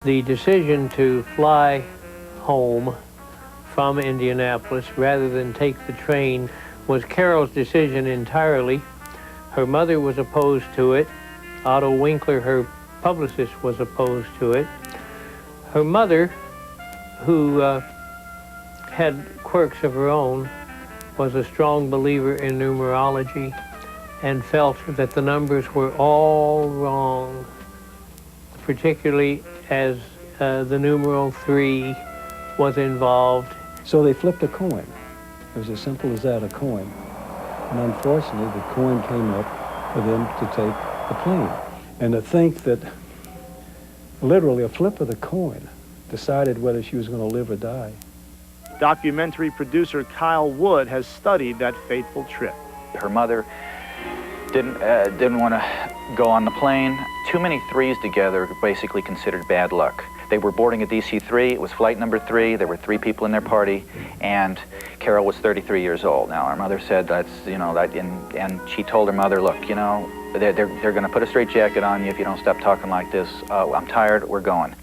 The decision to fly home from Indianapolis rather than take the train was Carole's decision entirely. Her mother was opposed to it. Otto Winkler, her publicist, was opposed to it. Her mother, who had quirks of her own, was a strong believer in numerology and felt that the numbers were all wrong, particularly as the numeral 3 was involved. So they flipped a coin. It was as simple as that, a coin. And unfortunately, the coin came up for them to take the plane. And to think that literally a flip of the coin decided whether she was going to live or die. Documentary producer Kyle Wood has studied that fateful trip. Her mother didn't want to go on the plane. Too many threes together basically considered bad luck. They were boarding a DC-3. It was flight number 3. There were 3 people in their party, and Carole was 33 years old. Now, her mother said that's, you know, that, and she told her mother, look, you know, they're going to put a straitjacket on you if you don't stop talking like this. I'm tired. We're going.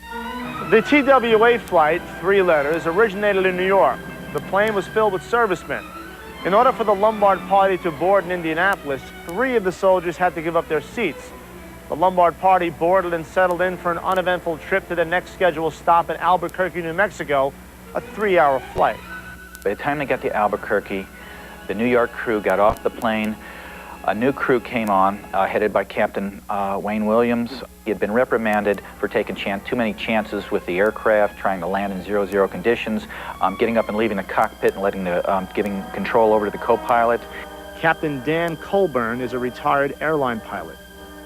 The TWA flight, 3 letters, originated in New York. The plane was filled with servicemen. In order for the Lombard party to board in Indianapolis, 3 of the soldiers had to give up their seats. The Lombard party boarded and settled in for an uneventful trip to the next scheduled stop in Albuquerque, New Mexico, a 3-hour flight. By the time they got to Albuquerque, the New York crew got off the plane. A new crew came on, headed by Captain Wayne Williams. He had been reprimanded for taking too many chances with the aircraft, trying to land in 0-0 conditions, getting up and leaving the cockpit and giving control over to the co-pilot. Captain Dan Colburn is a retired airline pilot.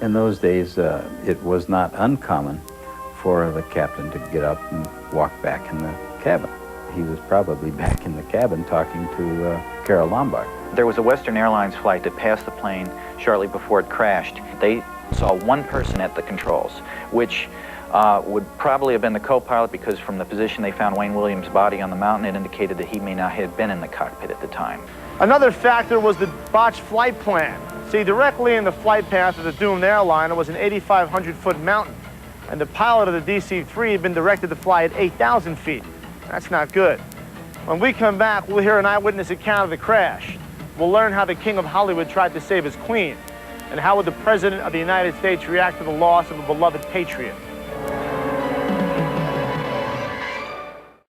In those days, it was not uncommon for the captain to get up and walk back in the cabin. He was probably back in the cabin talking to Carole Lombard. There was a Western Airlines flight that passed the plane shortly before it crashed. They saw 1 person at the controls, which would probably have been the co-pilot, because from the position they found Wayne Williams' body on the mountain, it indicated that he may not have been in the cockpit at the time. Another factor was the botched flight plan. See, directly in the flight path of the doomed airliner was an 8,500-foot mountain, and the pilot of the DC-3 had been directed to fly at 8,000 feet. That's not good. When we come back, we'll hear an eyewitness account of the crash. We'll learn how the King of Hollywood tried to save his queen, and how would the President of the United States react to the loss of a beloved patriot.